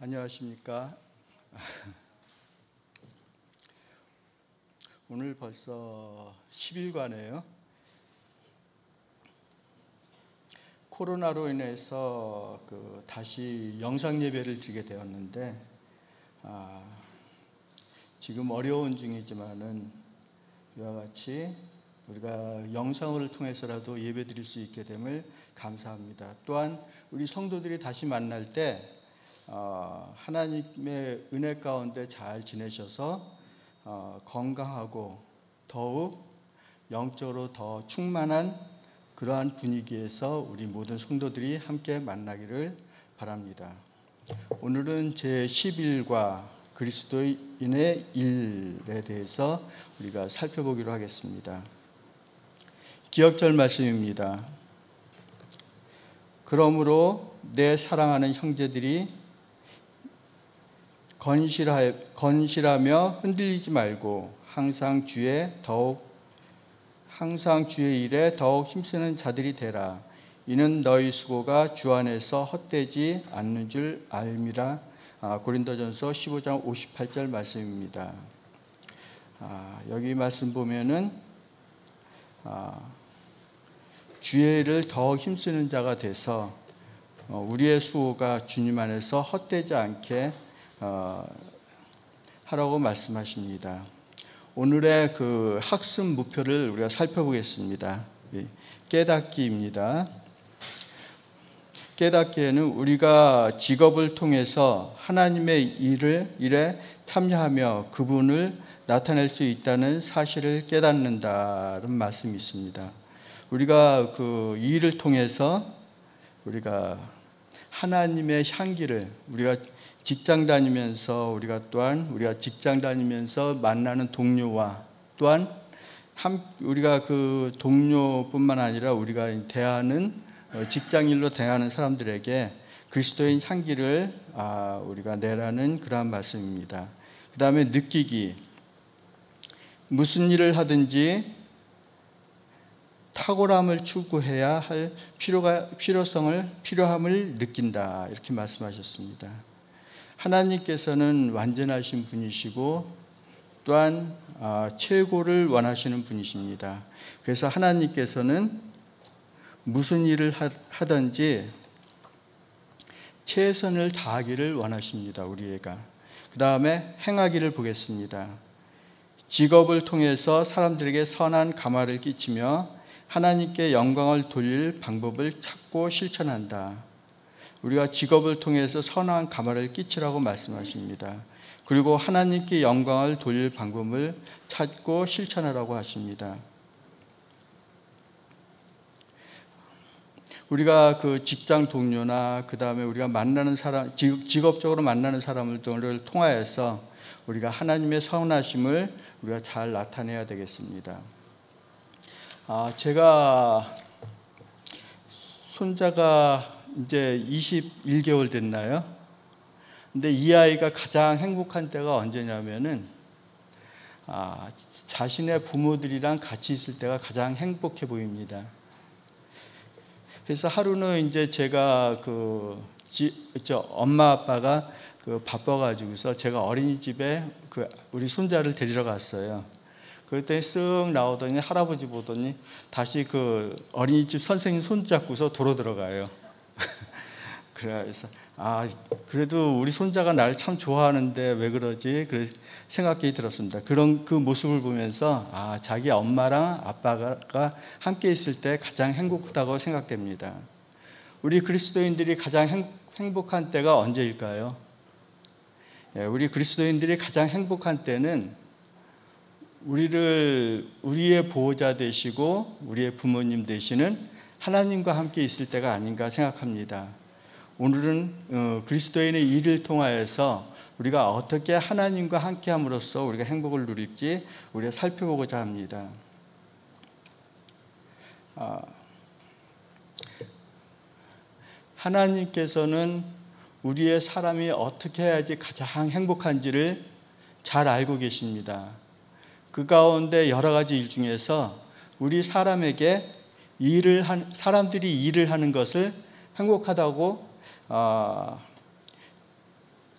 안녕하십니까. 오늘 벌써 10일과네요. 코로나로 인해서 다시 영상 예배를 드리게 되었는데 지금 어려운 중이지만은 이와 같이 우리가 영상을 통해서라도 예배 드릴 수 있게 됨을 감사합니다. 또한 우리 성도들이 다시 만날 때 하나님의 은혜 가운데 잘 지내셔서 건강하고 더욱 영적으로 더 충만한 그러한 분위기에서 우리 모든 성도들이 함께 만나기를 바랍니다. 오늘은 제11과 그리스도인의 일에 대해서 우리가 살펴보기로 하겠습니다. 기억절 말씀입니다. 그러므로 내 사랑하는 형제들이 건실하며 흔들리지 말고 항상 주의 일에 더욱 힘쓰는 자들이 되라. 이는 너희 수고가 주 안에서 헛되지 않는 줄 알미라. 고린도전서 15장 58절 말씀입니다. 여기 말씀 보면은 주의 일을 더 힘쓰는 자가 돼서 우리의 수고가 주님 안에서 헛되지 않게 하라고 말씀하십니다. 오늘의 그 학습 목표를 우리가 살펴보겠습니다. 깨닫기입니다. 깨닫기에는 우리가 직업을 통해서 하나님의 일에 참여하며 그분을 나타낼 수 있다는 사실을 깨닫는다는 말씀이 있습니다. 우리가 그 일을 통해서 우리가 하나님의 향기를 우리가 직장 다니면서 우리가 직장 다니면서 만나는 동료와 또한 우리가 그 동료뿐만 아니라 우리가 대하는 직장일로 대하는 사람들에게 그리스도인 향기를 우리가 내라는 그러한 말씀입니다. 그 다음에 느끼기. 무슨 일을 하든지 탁월함을 추구해야 할 필요함을 느낀다. 이렇게 말씀하셨습니다. 하나님께서는 완전하신 분이시고 또한 최고를 원하시는 분이십니다. 그래서 하나님께서는 무슨 일을 하든지 최선을 다하기를 원하십니다. 우리가. 그 다음에 행하기를 보겠습니다. 직업을 통해서 사람들에게 선한 감화를 끼치며 하나님께 영광을 돌릴 방법을 찾고 실천한다. 우리가 직업을 통해서 선한 감화를 끼치라고 말씀하십니다. 그리고 하나님께 영광을 돌릴 방법을 찾고 실천하라고 하십니다. 우리가 그 직장 동료나 그 다음에 우리가 만나는 사람, 직업적으로 만나는 사람들을 통하여서 우리가 하나님의 선하심을 우리가 잘 나타내야 되겠습니다. 제가 손자가 이제 21개월 됐나요? 근데 이 아이가 가장 행복한 때가 언제냐면은 자신의 부모들이랑 같이 있을 때가 가장 행복해 보입니다. 그래서 하루는 이제 제가 엄마 아빠가 바빠가지고서 제가 어린이집에 우리 손자를 데리러 갔어요. 그랬더니 쓱 나오더니 할아버지 보더니 다시 그 어린이집 선생님 손잡고서 도로 들어가요. 그래서 그래도 우리 손자가 나를 참 좋아하는데 왜 그러지? 그래 생각이 들었습니다. 그런 그 모습을 보면서 자기 엄마랑 아빠가 함께 있을 때 가장 행복하다고 생각됩니다. 우리 그리스도인들이 가장 행복한 때가 언제일까요? 우리 그리스도인들이 가장 행복한 때는 우리의 보호자 되시고 우리의 부모님 되시는 하나님과 함께 있을 때가 아닌가 생각합니다. 오늘은 그리스도인의 일을 통하여서 우리가 어떻게 하나님과 함께함으로써 우리가 행복을 누릴지 우리가 살펴보고자 합니다. 하나님께서는 우리의 사람이 어떻게 해야지 가장 행복한지를 잘 알고 계십니다. 그 가운데 여러 가지 일 중에서 우리 사람들이 일을 하는 것을 행복하다고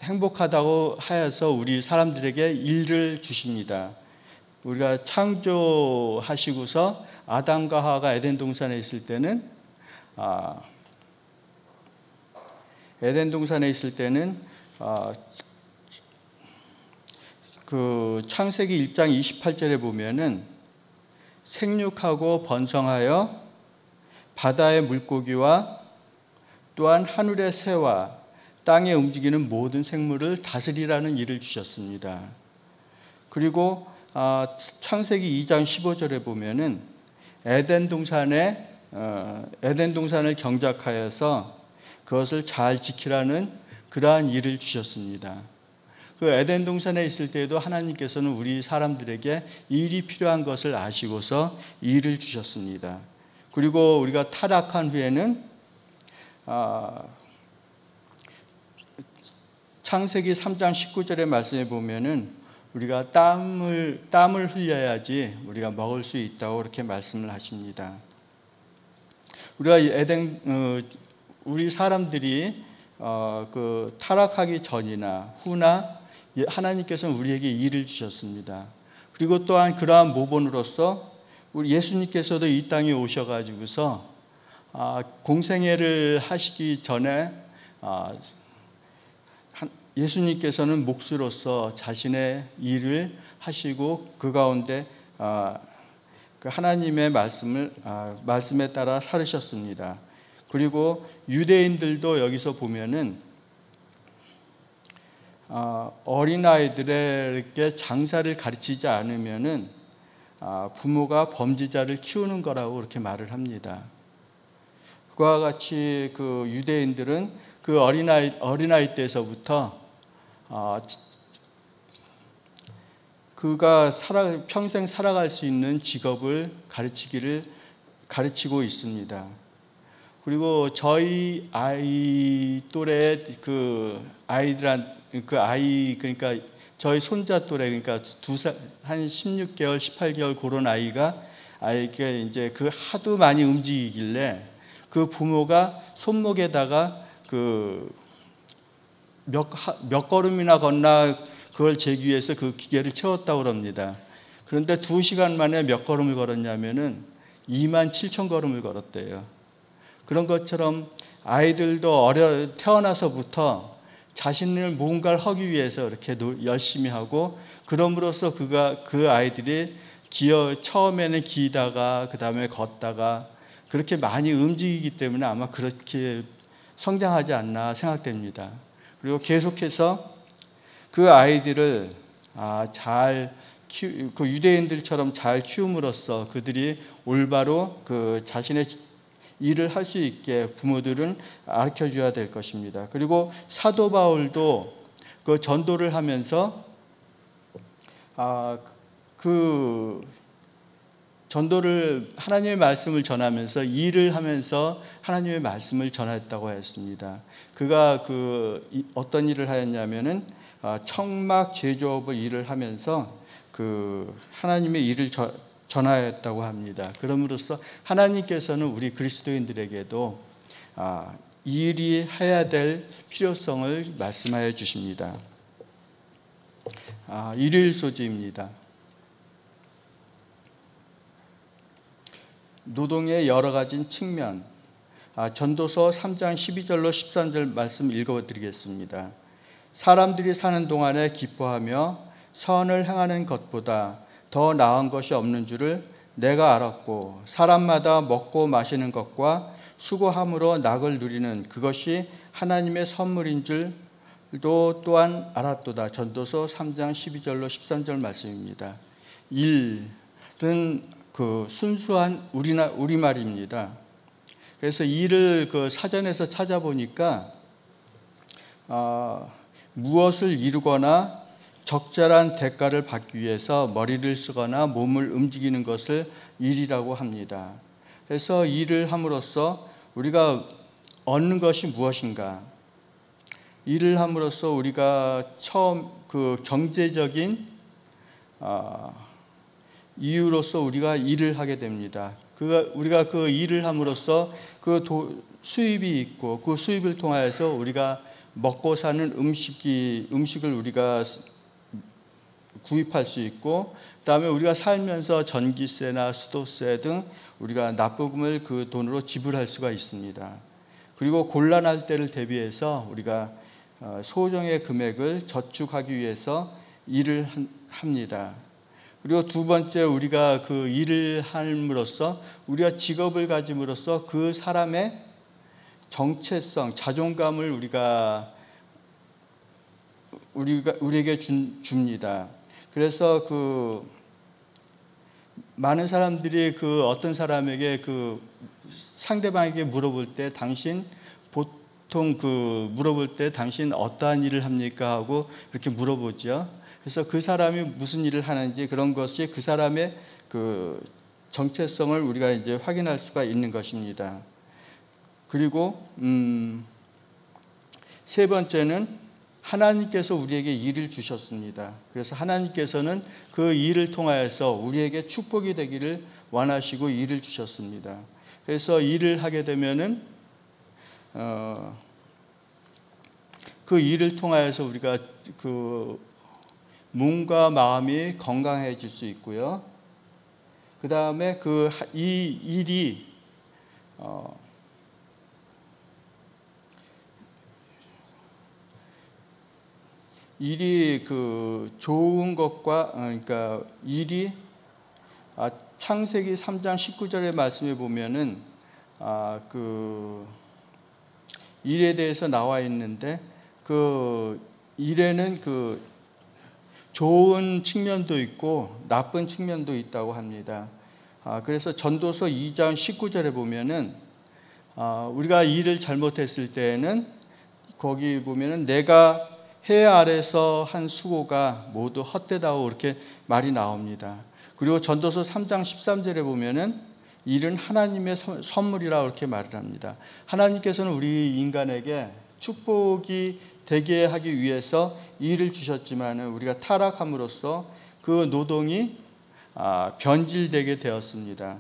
행복하다고 하여서 우리 사람들에게 일을 주십니다. 우리가 창조하시고서 아담과 하와가 에덴 동산에 있을 때는 그 창세기 1장 28절에 보면은 생육하고 번성하여 바다의 물고기와 또한 하늘의 새와 땅에 움직이는 모든 생물을 다스리라는 일을 주셨습니다. 그리고 창세기 2장 15절에 보면은 에덴 동산을 경작하여서 그것을 잘 지키라는 그러한 일을 주셨습니다. 그 에덴 동산에 있을 때에도 하나님께서는 우리 사람들에게 일이 필요한 것을 아시고서 일을 주셨습니다. 그리고 우리가 타락한 후에는 창세기 3장 19절의 말씀에 보면은 우리가 땀을 흘려야지 우리가 먹을 수 있다고 그렇게 말씀을 하십니다. 우리가 우리 사람들이 그 타락하기 전이나 후나 하나님께서는 우리에게 일을 주셨습니다. 그리고 또한 그러한 모본으로서 우리 예수님께서도 이 땅에 오셔가지고서 공생애를 하시기 전에 예수님께서는 몫으로서 자신의 일을 하시고 그 가운데 그 하나님의 말씀에 따라 살으셨습니다. 그리고 유대인들도 여기서 보면은 어린아이들에게 장사를 가르치지 않으면은 부모가 범죄자를 키우는 거라고 그렇게 말을 합니다. 그와 같이 그 유대인들은 그 어린아이 때서부터 그가 평생 살아갈 수 있는 직업을 가르치고 있습니다. 그리고 저희 아이 또래 그러니까 저희 손자 또래, 그러니까 한 16개월, 18개월 그런 아이가 이제 그 하도 많이 움직이길래 그 부모가 손목에다가 몇 걸음이나 걷나 그걸 재기 위해서 그 기계를 채웠다고 합니다. 그런데 2시간 만에 몇 걸음을 걸었냐면은 27,000걸음을 걸었대요. 그런 것처럼 아이들도 태어나서부터 자신을 뭔가를 하기 위해서 이렇게 열심히 하고, 그럼으로써 그 아이들이 처음에는 기다가 그 다음에 걷다가 그렇게 많이 움직이기 때문에 아마 그렇게 성장하지 않나 생각됩니다. 그리고 계속해서 그 아이들을 그 유대인들처럼 잘 키움으로써 그들이 올바로 그 자신의 일을 할 수 있게 부모들은 가르쳐 줘야 될 것입니다. 그리고 사도 바울도 그 전도를 하면서 하나님의 말씀을 전하면서 일을 하면서 하나님의 말씀을 전했다고 했습니다. 그가 어떤 일을 하였냐면은 청막 제조업의 일을 하면서 하나님의 일을 전하였다고 합니다. 그럼으로써 하나님께서는 우리 그리스도인들에게도 일이 해야 될 필요성을 말씀하여 주십니다. 일일 소지입니다. 노동의 여러 가지 측면, 전도서 3장 12절로 13절 말씀 읽어드리겠습니다. 사람들이 사는 동안에 기뻐하며 선을 행하는 것보다 더 나은 것이 없는 줄을 내가 알았고, 사람마다 먹고 마시는 것과 수고함으로 낙을 누리는 그것이 하나님의 선물인 줄도 또한 알았도다. 전도서 3장 12절로 13절 말씀입니다. 일은 순수한 우리말입니다. 그래서 일을 사전에서 찾아보니까 무엇을 이루거나 적절한 대가를 받기 위해서 머리를 쓰거나 몸을 움직이는 것을 일이라고 합니다. 그래서 일을 함으로써 우리가 얻는 것이 무엇인가? 일을 함으로써 우리가 처음 경제적인 이유로서 우리가 일을 하게 됩니다. 우리가 그 일을 함으로써 수입이 있고 그 수입을 통하여서 우리가 먹고 사는 음식을 우리가 구입할 수 있고, 그다음에 우리가 살면서 전기세나 수도세 등 우리가 납부금을 그 돈으로 지불할 수가 있습니다. 그리고 곤란할 때를 대비해서 우리가 소정의 금액을 저축하기 위해서 일을 합니다. 그리고 두 번째, 우리가 그 일을 함으로써 우리가 직업을 가짐으로써 그 사람의 정체성, 자존감을 우리에게 줍니다. 그래서 그 많은 사람들이 그 어떤 사람에게 그 상대방에게 물어볼 때 보통 그 물어볼 때 당신 어떠한 일을 합니까 하고 이렇게 물어보죠. 그래서 그 사람이 무슨 일을 하는지, 그런 것이 그 사람의 그 정체성을 우리가 이제 확인할 수가 있는 것입니다. 그리고 세 번째는 하나님께서 우리에게 일을 주셨습니다. 그래서 하나님께서는 그 일을 통하여서 우리에게 축복이 되기를 원하시고 일을 주셨습니다. 그래서 일을 하게 되면은 그 일을 통하여서 우리가 그 몸과 마음이 건강해질 수 있고요. 그 다음에 이 일이 그 좋은 것과, 그러니까 일이 창세기 3장 19절의 말씀에 보면은 그 일에 대해서 나와 있는데, 그 일에는 그 좋은 측면도 있고 나쁜 측면도 있다고 합니다. 그래서 전도서 2장 19절에 보면은 우리가 일을 잘못했을 때에는 거기 보면은 내가 해 아래서 한 수고가 모두 헛되다고 이렇게 말이 나옵니다. 그리고 전도서 3장 13절에 보면은 일은 하나님의 선물이라고 이렇게 말을 합니다. 하나님께서는 우리 인간에게 축복이 되게 하기 위해서 일을 주셨지만은 우리가 타락함으로써 그 노동이 변질되게 되었습니다.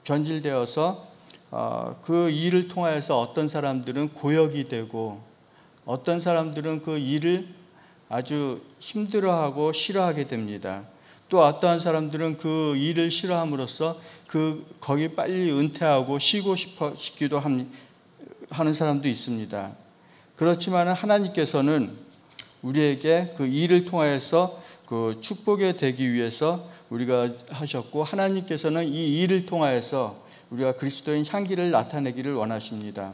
변질되어서 그 일을 통하여서 어떤 사람들은 고역이 되고, 어떤 사람들은 그 일을 아주 힘들어하고 싫어하게 됩니다. 또 어떠한 사람들은 그 일을 싫어함으로써 거기 빨리 은퇴하고 쉬고 싶기도 하는 사람도 있습니다. 그렇지만 하나님께서는 우리에게 그 일을 통하여서 그 축복이 되기 위해서 우리가 하셨고, 하나님께서는 이 일을 통하여서 우리가 그리스도인 향기를 나타내기를 원하십니다.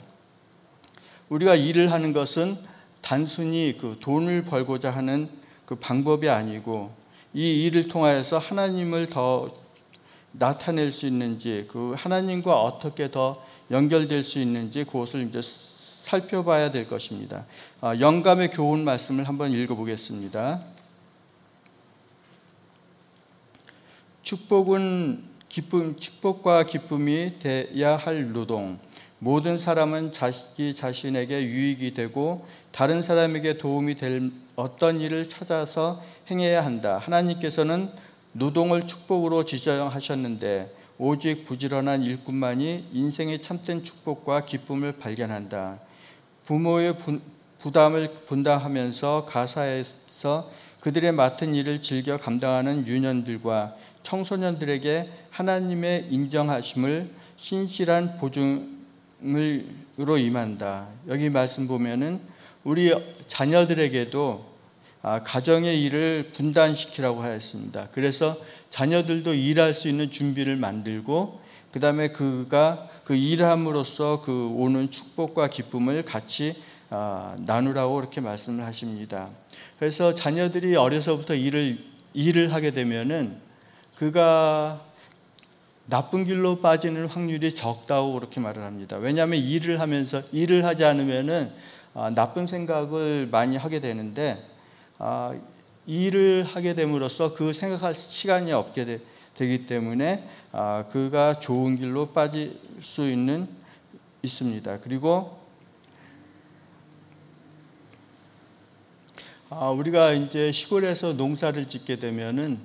우리가 일을 하는 것은 단순히 그 돈을 벌고자 하는 그 방법이 아니고, 이 일을 통하여서 하나님을 더 나타낼 수 있는지, 그 하나님과 어떻게 더 연결될 수 있는지 그것을 이제 살펴봐야 될 것입니다. 영감의 교훈 말씀을 한번 읽어보겠습니다. 축복과 기쁨이 돼야 할 노동. 모든 사람은 자신에게 유익이 되고 다른 사람에게 도움이 될 어떤 일을 찾아서 행해야 한다. 하나님께서는 노동을 축복으로 지정하셨는데 오직 부지런한 일꾼만이 인생의 참된 축복과 기쁨을 발견한다. 부모의 부담을 분담하면서 가사에서 그들의 맡은 일을 즐겨 감당하는 유년들과 청소년들에게 하나님의 인정하심을 신실한 보증으로 임한다. 여기 말씀 보면은 우리 자녀들에게도 가정의 일을 분단시키라고 하였습니다. 그래서 자녀들도 일할 수 있는 준비를 만들고, 그 다음에 그가 그 일함으로써 그 오는 축복과 기쁨을 같이 나누라고 이렇게 말씀을 하십니다. 그래서 자녀들이 어려서부터 일을 하게 되면은 그가 나쁜 길로 빠지는 확률이 적다고 그렇게 말을 합니다. 왜냐하면 일을 하지 않으면은 나쁜 생각을 많이 하게 되는데, 일을 하게 됨으로써 그 생각할 시간이 없게 되기 때문에 그가 좋은 길로 빠질 수 있습니다. 그리고 우리가 이제 시골에서 농사를 짓게 되면은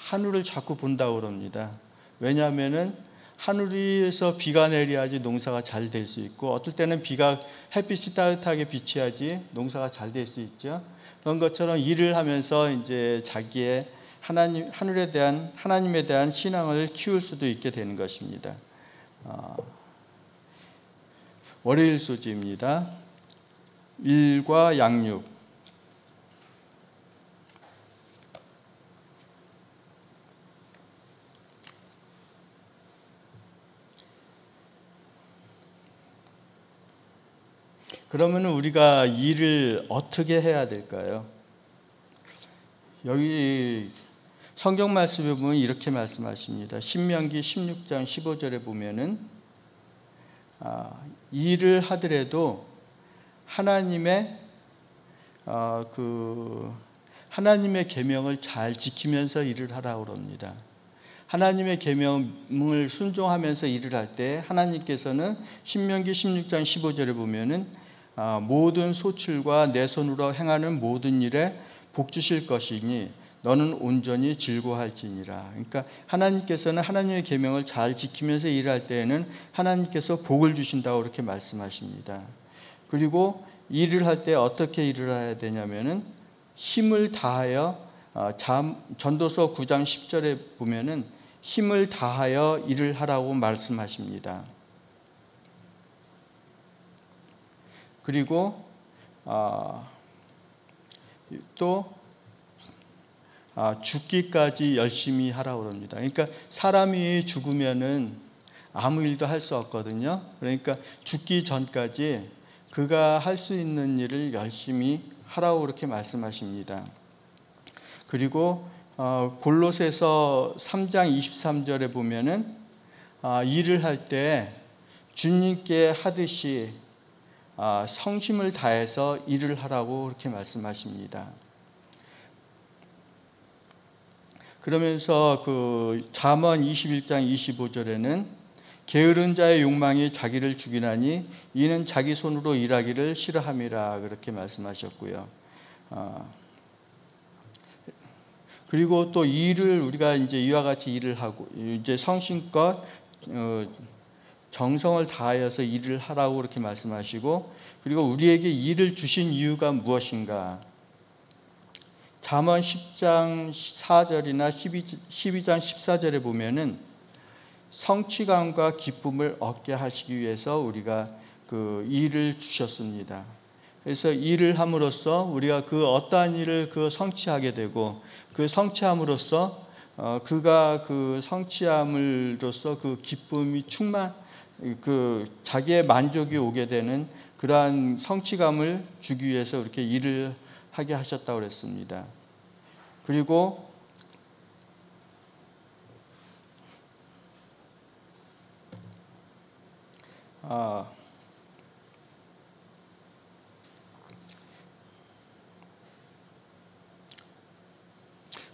하늘을 자꾸 본다고 그럽니다. 왜냐하면은 하늘에서 비가 내려야지 농사가 잘 될 수 있고, 어떨 때는 햇빛이 따뜻하게 비쳐야지 농사가 잘 될 수 있죠. 그런 것처럼 일을 하면서 이제 자기의 하나님에 대한 신앙을 키울 수도 있게 되는 것입니다. 월요일 소지입니다. 일과 양육. 그러면 우리가 일을 어떻게 해야 될까요? 여기 성경 말씀에 보면 이렇게 말씀하십니다. 신명기 16장 15절에 보면은 일을 하더라도 하나님의 계명을 잘 지키면서 일을 하라고 그럽니다. 하나님의 계명을 순종하면서 일을 할 때 하나님께서는 신명기 16장 15절에 보면은 모든 소출과 내 손으로 행하는 모든 일에 복 주실 것이니 너는 온전히 즐거워할지니라. 그러니까 하나님께서는 하나님의 계명을 잘 지키면서 일할 때에는 하나님께서 복을 주신다고 그렇게 말씀하십니다. 그리고 일을 할 때 어떻게 일을 해야 되냐면은 힘을 다하여 전도서 9장 10절에 보면은 힘을 다하여 일을 하라고 말씀하십니다. 그리고 또 죽기까지 열심히 하라고 합니다. 그러니까 사람이 죽으면은 아무 일도 할 수 없거든요. 그러니까 죽기 전까지 그가 할 수 있는 일을 열심히 하라고 그렇게 말씀하십니다. 그리고 골로새서 3장 23절에 보면은 일을 할 때 주님께 하듯이 성심을 다해서 일을 하라고 그렇게 말씀하십니다. 그러면서 잠언 21장 25절에는 게으른 자의 욕망이 자기를 죽이나니 이는 자기 손으로 일하기를 싫어함이라 그렇게 말씀하셨고요. 그리고 또 일을 우리가 이제 이와 같이 일을 하고 이제 성심껏 정성을 다하여서 일을 하라고 그렇게 말씀하시고, 그리고 우리에게 일을 주신 이유가 무엇인가? 잠언 10장 4절이나 12장 14절에 보면은 성취감과 기쁨을 얻게 하시기 위해서 우리가 일을 주셨습니다. 그래서 일을 함으로써 우리가 어떠한 일을 성취하게 되고, 성취함으로써 그가 성취함으로써 기쁨이 자기의 만족이 오게 되는 그러한 성취감을 주기 위해서 이렇게 일을 하게 하셨다고 그랬습니다. 그리고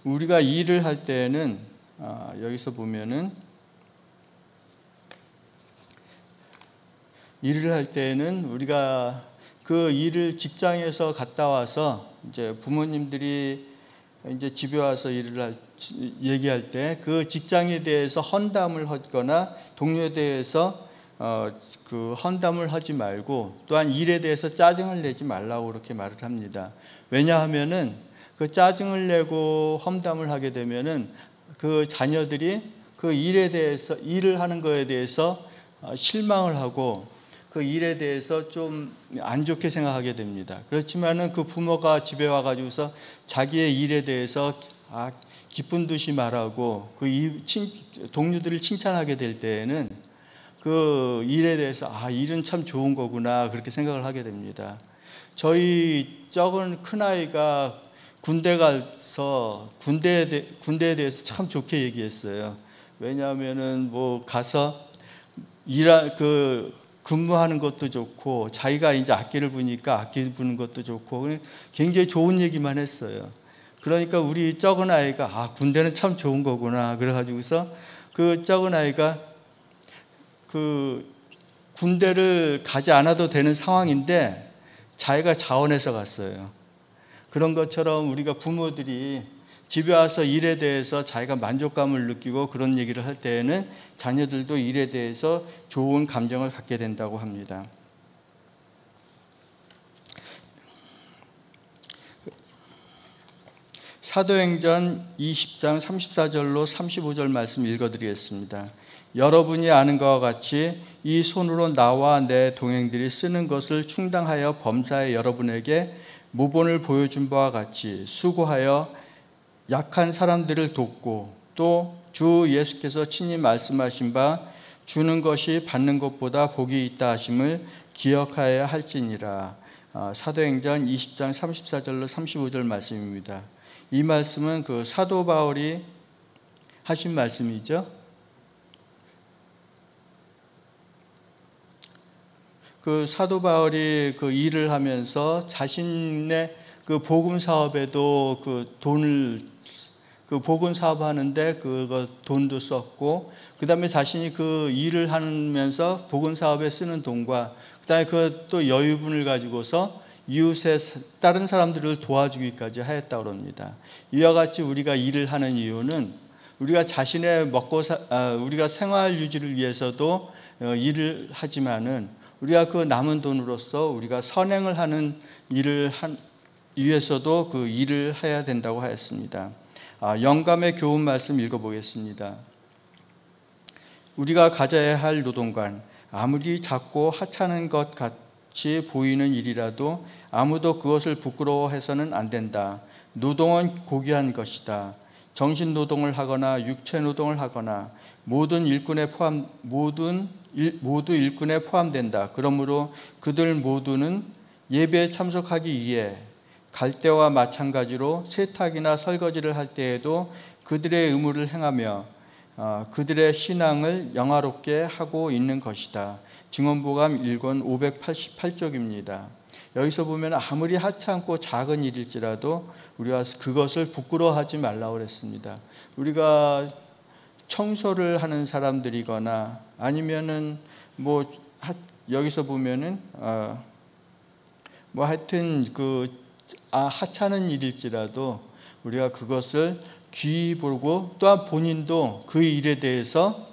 우리가 일을 할 때는 여기서 보면은 일을 할 때는 우리가 일을 직장에서 갔다 와서 이제 부모님들이 이제 집에 와서 얘기할 때 직장에 대해서 헌담을 하거나 동료에 대해서 헌담을 하지 말고, 또한 일에 대해서 짜증을 내지 말라고 그렇게 말을 합니다. 왜냐하면은 짜증을 내고 험담을 하게 되면은 자녀들이 일에 대해서 일을 하는 거에 대해서 실망을 하고 일에 대해서 좀 안 좋게 생각하게 됩니다. 그렇지만은 부모가 집에 와가지고서 자기의 일에 대해서 기쁜 듯이 말하고 동료들을 칭찬하게 될 때에는 일에 대해서 일은 참 좋은 거구나 그렇게 생각을 하게 됩니다. 저희 적은 큰아이가 군대 가서 군대에 대해서 참 좋게 얘기했어요. 왜냐하면은 가서 근무하는 것도 좋고, 자기가 이제 악기를 부니까 악기 부는 것도 좋고, 굉장히 좋은 얘기만 했어요. 그러니까 우리 적은 아이가 군대는 참 좋은 거구나 그래가지고서 적은 아이가 군대를 가지 않아도 되는 상황인데 자기가 자원해서 갔어요. 그런 것처럼 우리가 부모들이 집에 와서 일에 대해서 자기가 만족감을 느끼고 그런 얘기를 할 때에는 자녀들도 일에 대해서 좋은 감정을 갖게 된다고 합니다. 사도행전 20장 34절로 35절 말씀 읽어드리겠습니다. 여러분이 아는 것과 같이 이 손으로 나와 내 동행들이 쓰는 것을 충당하여 범사에 여러분에게 모본을 보여준 바와 같이 수고하여 약한 사람들을 돕고 또 주 예수께서 친히 말씀하신 바 주는 것이 받는 것보다 복이 있다 하심을 기억하여야 할지니라. 사도행전 20장 34절로 35절 말씀입니다. 이 말씀은 그 사도 바울이 하신 말씀이죠. 그 사도 바울이 그 일을 하면서 자신의 그 복음 사업에도 그 돈을 그 복음 사업 하는데 그거 돈도 썼고, 그 다음에 자신이 그 일을 하면서 복음 사업에 쓰는 돈과 그 다음에 그 또 여유분을 가지고서 이웃의 다른 사람들을 도와주기까지 하였다고 합니다. 이와 같이 우리가 일을 하는 이유는 우리가 자신의 우리가 생활 유지를 위해서도 일을 하지만은 우리가 그 남은 돈으로서 우리가 선행을 하는 일을 위해서도 그 일을 해야 된다고 하였습니다. 영감의 교훈 말씀 읽어보겠습니다. 우리가 가져야 할 노동관, 아무리 작고 하찮은 것 같이 보이는 일이라도 아무도 그것을 부끄러워해서는 안 된다. 노동은 고귀한 것이다. 정신 노동을 하거나 육체 노동을 하거나 모두 일꾼에 포함된다. 그러므로 그들 모두는 예배에 참석하기 위해 갈 때와 마찬가지로 세탁이나 설거지를 할 때에도 그들의 의무를 행하며 그들의 신앙을 영화롭게 하고 있는 것이다. 증언보감 1권 588쪽입니다. 여기서 보면 아무리 하찮고 작은 일일지라도 우리가 그것을 부끄러워하지 말라고 그랬습니다. 우리가 청소를 하는 사람들이거나 아니면은 여기서 보면은 하여튼 하찮은 일일지라도 우리가 그것을 귀히 보고 또한 본인도 그 일에 대해서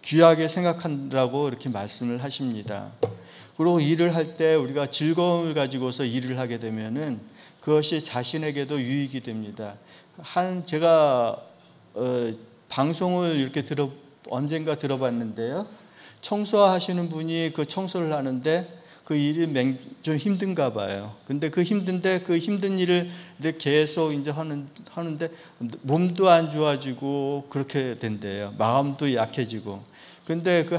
귀하게 생각한다고 이렇게 말씀을 하십니다. 그리고 일을 할 때 우리가 즐거움을 가지고서 일을 하게 되면은 그것이 자신에게도 유익이 됩니다. 제가 방송을 이렇게 언젠가 들어봤는데요. 청소하시는 분이 그 청소를 하는데 그 일이 좀 힘든가 봐요. 근데 그 힘든 일을 계속 이제 하는데 몸도 안 좋아지고 그렇게 된대요. 마음도 약해지고. 근데 그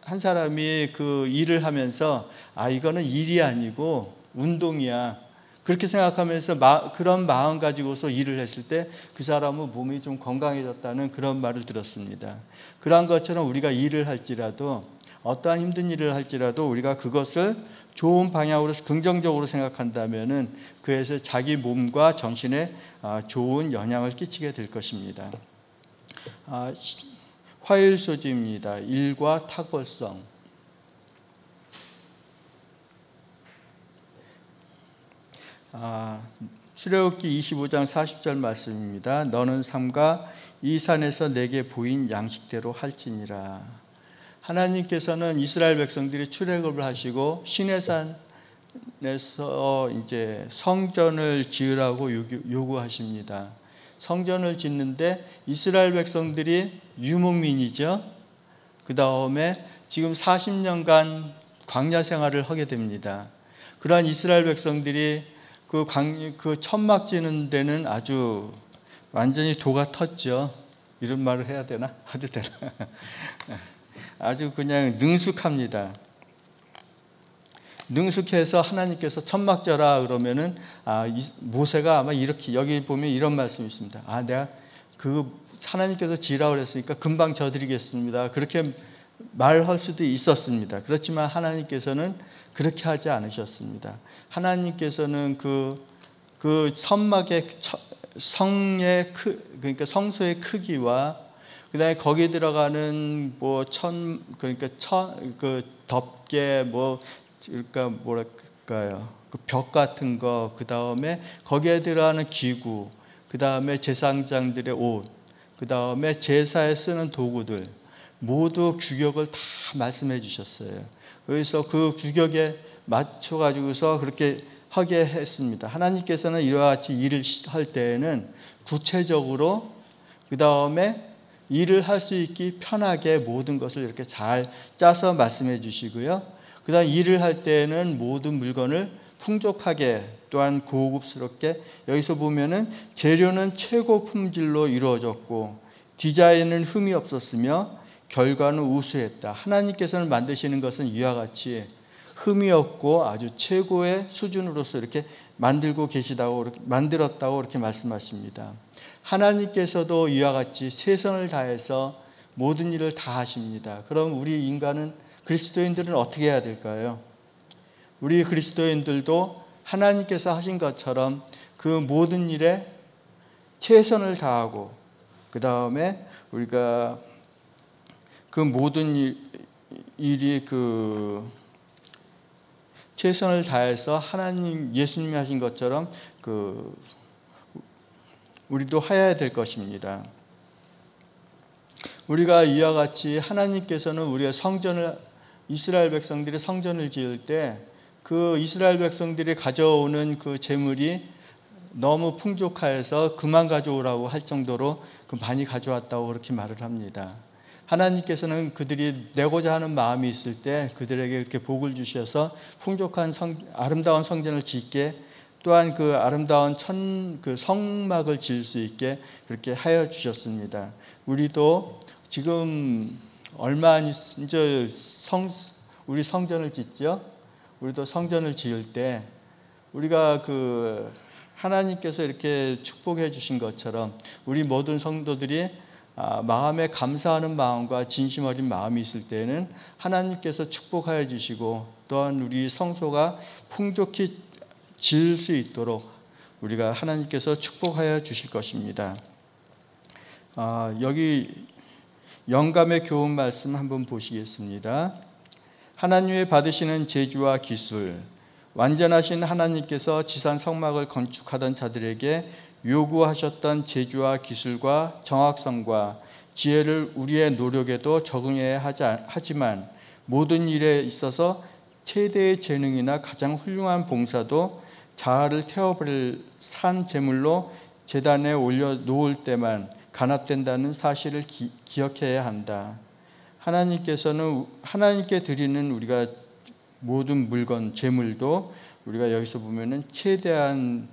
한 사람이 그 일을 하면서 이거는 일이 아니고 운동이야. 그렇게 생각하면서 그런 마음 가지고서 일을 했을 때 그 사람은 몸이 좀 건강해졌다는 그런 말을 들었습니다. 그러한 것처럼 우리가 일을 할지라도 어떠한 힘든 일을 할지라도 우리가 그것을 좋은 방향으로 긍정적으로 생각한다면은 그에서 자기 몸과 정신에 좋은 영향을 끼치게 될 것입니다. 화요일 소지입니다. 일과 탁월성. 출애굽기 25장 40절 말씀입니다. 너는 삼가 이 산에서 내게 보인 양식대로 할지니라. 하나님께서는 이스라엘 백성들이 출애굽을 하시고 시내산에서 이제 성전을 지으라고 요구하십니다. 성전을 짓는데 이스라엘 백성들이 유목민이죠. 그 다음에 지금 40년간 광야 생활을 하게 됩니다. 그러한 이스라엘 백성들이 그 천막 지는 데는 아주 완전히 도가 텄죠. 이런 말을 해야 되나? 해도 되나? 아주 그냥 능숙합니다. 능숙해서 하나님께서 천막 져라 그러면은 모세가 아마 이렇게 여기 보면 이런 말씀이 있습니다. 내가 하나님께서 지라고 그랬으니까 금방 져드리겠습니다. 그렇게 말할 수도 있었습니다. 그렇지만 하나님께서는 그렇게 하지 않으셨습니다. 하나님께서는 그 선막의 그러니까 성소의 크기와 그다음에 거기에 들어가는 덮개 그러니까 그러니까요. 그 벽 같은 거, 그 다음에 거기에 들어가는 기구, 그 다음에 제사장들의 옷, 그 다음에 제사에 쓰는 도구들 모두 규격을 다 말씀해 주셨어요. 그래서 그 규격에 맞춰 가지고서 그렇게 하게 했습니다. 하나님께서는 이와 같이 일을 할 때에는 구체적으로 그 다음에 일을 할 수 있기 편하게 모든 것을 이렇게 잘 짜서 말씀해 주시고요. 그 다음 일을 할 때에는 모든 물건을 풍족하게 또한 고급스럽게, 여기서 보면은 재료는 최고 품질로 이루어졌고 디자인은 흠이 없었으며 결과는 우수했다. 하나님께서는 만드시는 것은 이와 같이 흠이 없고 아주 최고의 수준으로서 이렇게 만들었다고 이렇게 말씀하십니다. 하나님께서도 이와 같이 최선을 다해서 모든 일을 다 하십니다. 그럼 우리 인간은, 그리스도인들은 어떻게 해야 될까요? 우리 그리스도인들도 하나님께서 하신 것처럼 그 모든 일에 최선을 다하고, 그 다음에 우리가 그 모든 일이 최선을 다해서 예수님이 하신 것처럼 우리도 해야 될 것입니다. 우리가 이와 같이 하나님께서는 우리가 이스라엘 백성들이 성전을 지을 때 그 이스라엘 백성들이 가져오는 그 재물이 너무 풍족하여서 그만 가져오라고 할 정도로 많이 가져왔다고 그렇게 말을 합니다. 하나님께서는 그들이 내고자 하는 마음이 있을 때 그들에게 이렇게 복을 주셔서 풍족한 아름다운 성전을 짓게, 또한 그 아름다운 성막을 지을 수 있게 그렇게 하여 주셨습니다. 우리도 지금 이제 우리 성전을 짓죠. 우리도 성전을 지을 때 우리가 하나님께서 이렇게 축복해 주신 것처럼 우리 모든 성도들이 마음에 감사하는 마음과 진심 어린 마음이 있을 때는 하나님께서 축복하여 주시고, 또한 우리 성소가 풍족히 지을 수 있도록 우리가 하나님께서 축복하여 주실 것입니다. 여기 영감의 교훈 말씀 한번 보시겠습니다. 하나님의 받으시는 재주와 기술, 완전하신 하나님께서 지상 성막을 건축하던 자들에게 요구하셨던 재주와 기술과 정확성과 지혜를 우리의 노력에도 적응해야 하지만 모든 일에 있어서 최대의 재능이나 가장 훌륭한 봉사도 자아를 태워버릴 산 제물로 제단에 올려놓을 때만 간합된다는 사실을 기억해야 한다. 하나님께 드리는 우리가 모든 물건, 재물도 우리가 여기서 보면은 최대한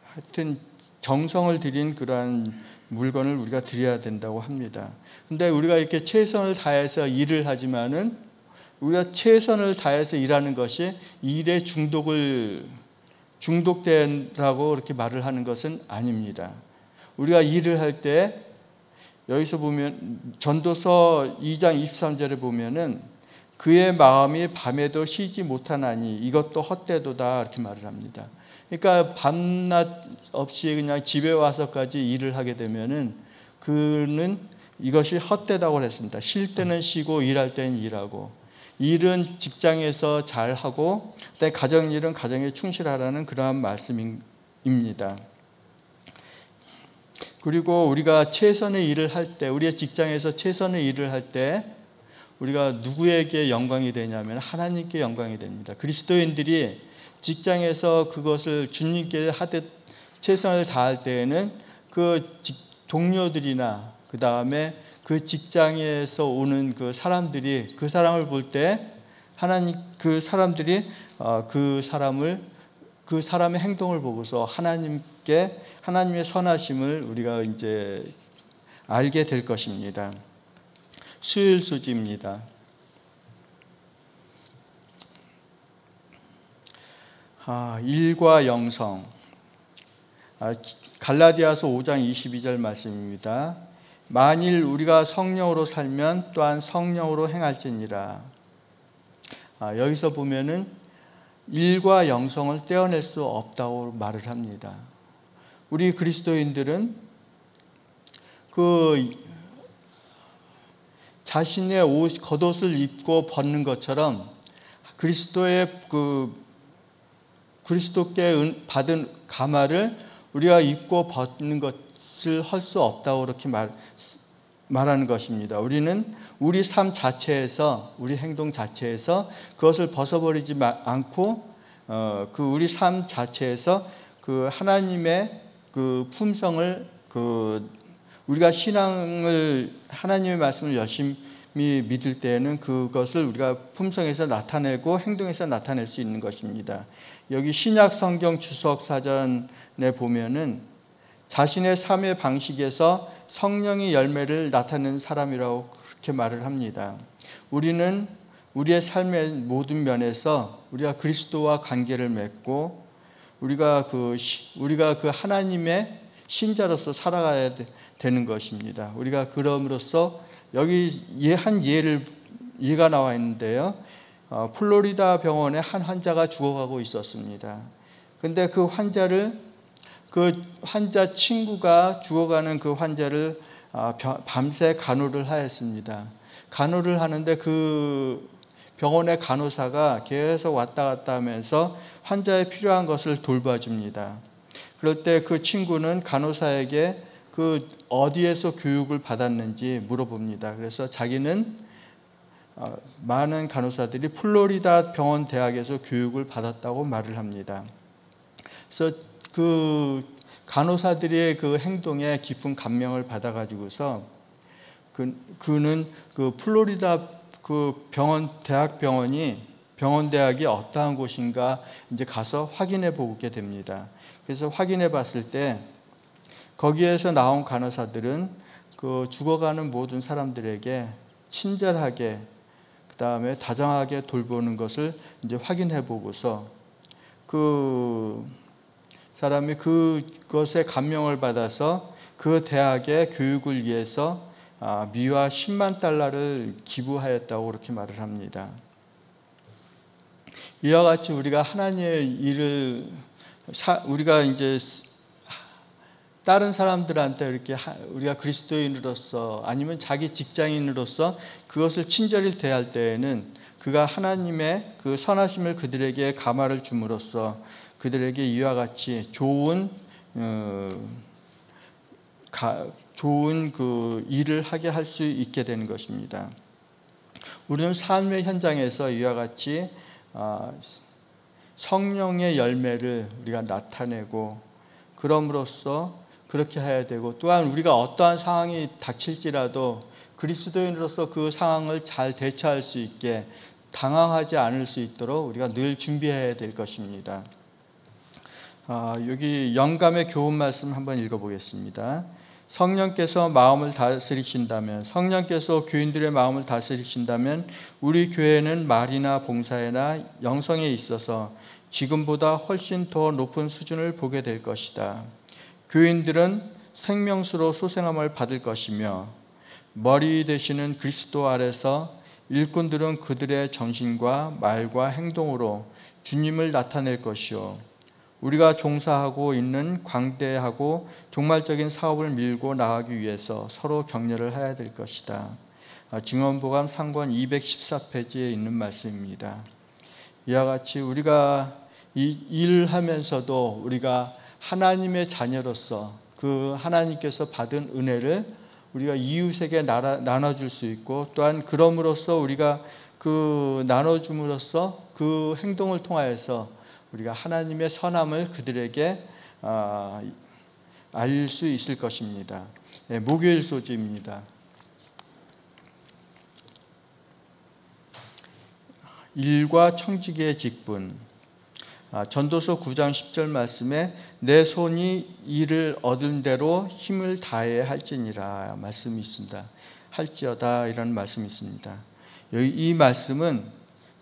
하여튼 정성을 들인 그러한 물건을 우리가 드려야 된다고 합니다. 근데 우리가 이렇게 최선을 다해서 일을 하지만은 우리가 최선을 다해서 일하는 것이 일에 중독된다고 그렇게 말을 하는 것은 아닙니다. 우리가 일을 할 때 여기서 보면 전도서 2장 23절에 보면은 그의 마음이 밤에도 쉬지 못하나니 이것도 헛되도다 이렇게 말을 합니다. 그러니까 밤낮 없이 그냥 집에 와서까지 일을 하게 되면은 그는 이것이 헛되다고 했습니다. 쉴 때는 쉬고 일할 때는 일하고, 일은 직장에서 잘 하고 가정일은 가정에 충실하라는 그러한 말씀입니다. 그리고 우리가 최선의 일을 할 때, 우리의 직장에서 최선의 일을 할 때 우리가 누구에게 영광이 되냐면 하나님께 영광이 됩니다. 그리스도인들이 직장에서 그것을 주님께 하듯 최선을 다할 때에는 그 동료들이나 그 다음에 그 직장에서 오는 그 사람들이 그 사람을 볼 때 그 사람들이 그 사람의 행동을 보고서 하나님의 선하심을 우리가 이제 알게 될 것입니다. 수요일 수지입니다. 일과 영성. 갈라디아서 5장 22절 말씀입니다. 만일 우리가 성령으로 살면 또한 성령으로 행할지니라. 여기서 보면은 일과 영성을 떼어낼 수 없다고 말을 합니다. 우리 그리스도인들은 자신의 겉옷을 입고 벗는 것처럼 그리스도께 받은 가마를 우리가 입고 벗는 것을 할 수 없다고 그렇게 말하는 것입니다. 우리는 우리 삶 자체에서, 우리 행동 자체에서 그것을 벗어버리지 않고 우리 삶 자체에서 하나님의 품성을 우리가 하나님의 말씀을 열심히 믿을 때에는 그것을 우리가 품성에서 나타내고 행동에서 나타낼 수 있는 것입니다. 여기 신약 성경 주석 사전에 보면은 자신의 삶의 방식에서 성령의 열매를 나타내는 사람이라고 그렇게 말을 합니다. 우리는 우리의 삶의 모든 면에서 우리가 그리스도와 관계를 맺고 우리가 하나님의 신자로서 살아가야 되는 것입니다. 우리가 그럼으로써 여기 예가 나와 있는데요. 플로리다 병원에 한 환자가 죽어가고 있었습니다. 근데 그 환자 친구가 죽어가는 그 환자를 밤새 간호를 하였습니다. 간호를 하는데 그 병원의 간호사가 계속 왔다 갔다 하면서 환자에 필요한 것을 돌봐줍니다. 그럴 때 그 친구는 간호사에게 어디에서 교육을 받았는지 물어봅니다. 그래서 자기는 많은 간호사들이 플로리다 병원 대학에서 교육을 받았다고 말을 합니다. 그래서 그 간호사들의 그 행동에 깊은 감명을 받아가지고서 그는 플로리다 병원 대학이 어떠한 곳인가 이제 가서 확인해 보게 됩니다. 그래서 확인해 봤을 때 거기에서 나온 간호사들은 죽어가는 모든 사람들에게 친절하게 그다음에 다정하게 돌보는 것을 이제 확인해 보고서 그 사람이 그것에 감명을 받아서 그 대학의 교육을 위해서 미화 10만 달러를 기부하였다고 그렇게 말을 합니다. 이와 같이 우리가 하나님의 일을 우리가 이제 다른 사람들한테 이렇게 우리가 그리스도인으로서 아니면 자기 직장인으로서 그것을 친절히 대할 때에는 그가 하나님의 그 선하심을 그들에게 가마를 줌으로써 그들에게 이와 같이 좋은 일을 하게 할 수 있게 되는 것입니다. 우리는 삶의 현장에서 이와 같이 성령의 열매를 우리가 나타내고 그럼으로써 그렇게 해야 되고 또한 우리가 어떠한 상황이 닥칠지라도 그리스도인으로서 그 상황을 잘 대처할 수 있게 당황하지 않을 수 있도록 우리가 늘 준비해야 될 것입니다. 여기 영감의 교훈 말씀 한번 읽어보겠습니다. 성령께서 교인들의 마음을 다스리신다면 우리 교회는 말이나 봉사에나 영성에 있어서 지금보다 훨씬 더 높은 수준을 보게 될 것이다. 교인들은 생명수로 소생함을 받을 것이며 머리 되시는 그리스도 아래서 일꾼들은 그들의 정신과 말과 행동으로 주님을 나타낼 것이요 우리가 종사하고 있는 광대하고 종말적인 사업을 밀고 나가기 위해서 서로 격려를 해야 될 것이다. 증언보감 3권 214페이지에 있는 말씀입니다. 이와 같이 우리가 이 일을 하면서도 우리가 하나님의 자녀로서 그 하나님께서 받은 은혜를 우리가 이웃에게 나눠줄 수 있고 또한 그럼으로써 우리가 나눠줌으로써 그 행동을 통하여서 우리가 하나님의 선함을 그들에게 알릴 수 있을 것입니다. 목요일 소지입니다. 일과 청지기의 직분. 전도서 9장 10절 말씀에 내 손이 일을 얻은 대로 힘을 다해 할지니라 말씀이 있습니다. 할지어다 이라는 말씀이 있습니다. 이 말씀은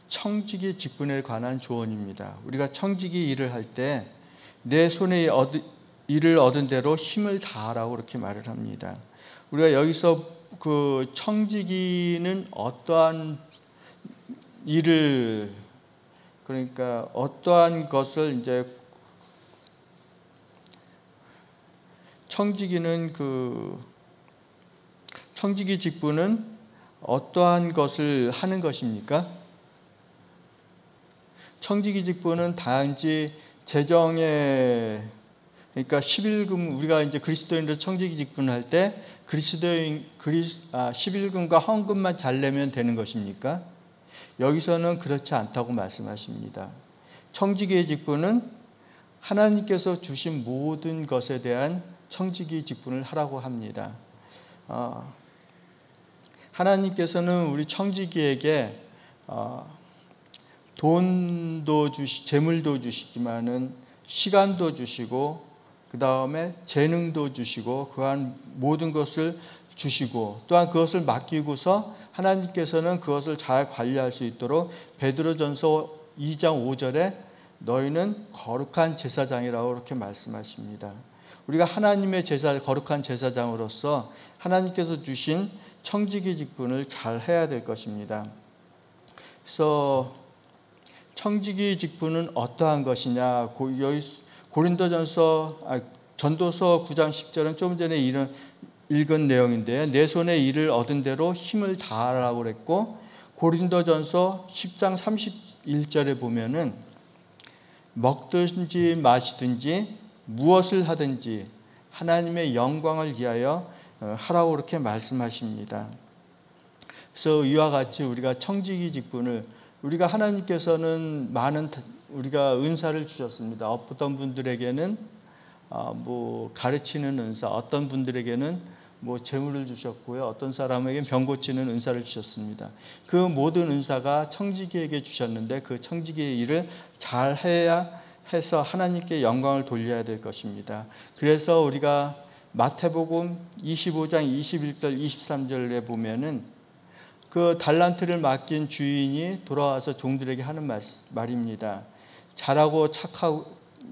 청지기 직분에 관한 조언입니다. 우리가 청지기 일을 할 때 내 손에 일을 얻은 대로 힘을 다하라고 그렇게 말을 합니다. 우리가 여기서 그 청지기는 어떠한 일을 그러니까 어떠한 것을 이제 청지기 직분은 어떠한 것을 하는 것입니까? 청지기 직분은 단지 재정에, 그러니까 11금, 우리가 이제 그리스도인으로 청지기 직분을 할 때 11금과 헌금만 잘 내면 되는 것입니까? 여기서는 그렇지 않다고 말씀하십니다. 청지기의 직분은 하나님께서 주신 모든 것에 대한 청지기 직분을 하라고 합니다. 하나님께서는 우리 청지기에게 돈도 재물도 주시지만은 시간도 주시고, 그 다음에 재능도 주시고, 그한 모든 것을 주시고, 또한 그것을 맡기고서 하나님께서는 그것을 잘 관리할 수 있도록 베드로전서 2장 5절에 너희는 거룩한 제사장이라고 그렇게 말씀하십니다. 우리가 하나님의 거룩한 제사장으로서 하나님께서 주신 청지기 직분을 잘 해야 될 것입니다. 그래서 청지기 직분은 어떠한 것이냐? 전도서 9장 10절은 조금 전에 읽은 내용인데, 내 손에 일을 얻은 대로 힘을 다하라고 그랬고, 고린도전서 10장 31절에 보면은 먹든지 마시든지 무엇을 하든지 하나님의 영광을 위하여 하라고 그렇게 말씀하십니다. 그래서 이와 같이 우리가 청지기 직분을, 우리가 하나님께서는 우리가 은사를 주셨습니다. 어떤 분들에게는 가르치는 은사, 어떤 분들에게는 재물을 주셨고요. 어떤 사람에게는 병 고치는 은사를 주셨습니다. 그 모든 은사가 청지기에게 주셨는데 그 청지기의 일을 잘 해서 하나님께 영광을 돌려야 될 것입니다. 그래서 우리가 마태복음 25장 21절 23절에 보면은 그 달란트를 맡긴 주인이 돌아와서 종들에게 하는 말입니다.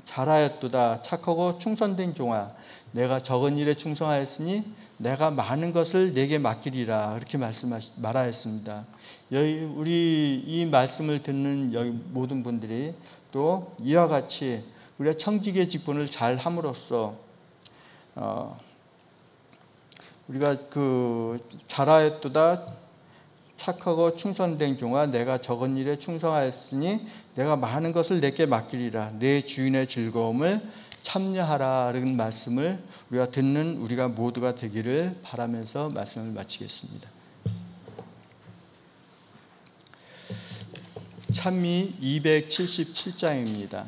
잘하였도다 착하고 충성된 종아, 내가 적은 일에 충성하였으니 내가 많은 것을 내게 맡기리라, 그렇게 말하였습니다. 우리 이 말씀을 듣는 여기 모든 분들이 또 이와 같이 우리가 청지기의 직분을 잘 함으로써 우리가 잘하였도다 착하고 충성된 종아, 내가 적은 일에 충성하였으니 내가 많은 것을 내게 맡기리라, 내 주인의 즐거움을 참여하라는 말씀을 우리가 듣는 우리가 모두가 되기를 바라면서 말씀을 마치겠습니다. 찬미 277장입니다.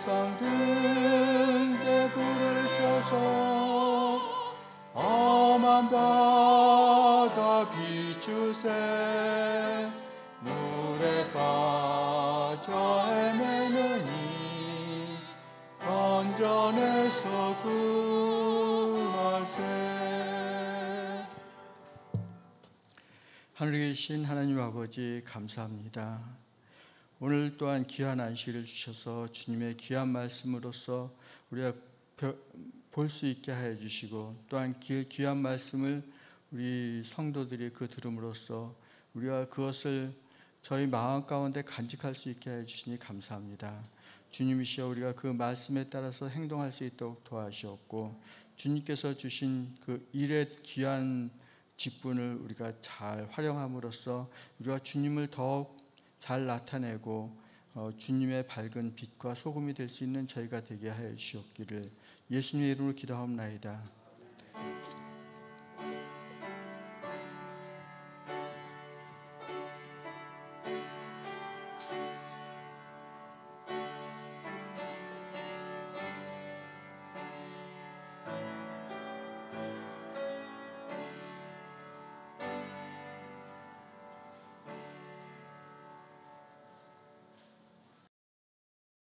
쌍둥대 부르셔서 험한 바다 비추세 물에 빠져 헤매느니 던전에서 구하세. 하늘에 계신 하나님 아버지 감사합니다. 오늘 또한 귀한 안식을 주셔서 주님의 귀한 말씀으로써 우리가 볼 수 있게 하여 주시고, 또한 귀한 말씀을 우리 성도들이 그 들음으로써 우리가 그것을 저희 마음 가운데 간직할 수 있게 하여 주시니 감사합니다. 주님이시여, 우리가 그 말씀에 따라서 행동할 수 있도록 도와주셨고, 주님께서 주신 그 일의 귀한 직분을 우리가 잘 활용함으로써 우리가 주님을 더욱 잘 나타내고 주님의 밝은 빛과 소금이 될 수 있는 저희가 되게 하여 주시옵기를 예수님의 이름으로 기도하옵나이다.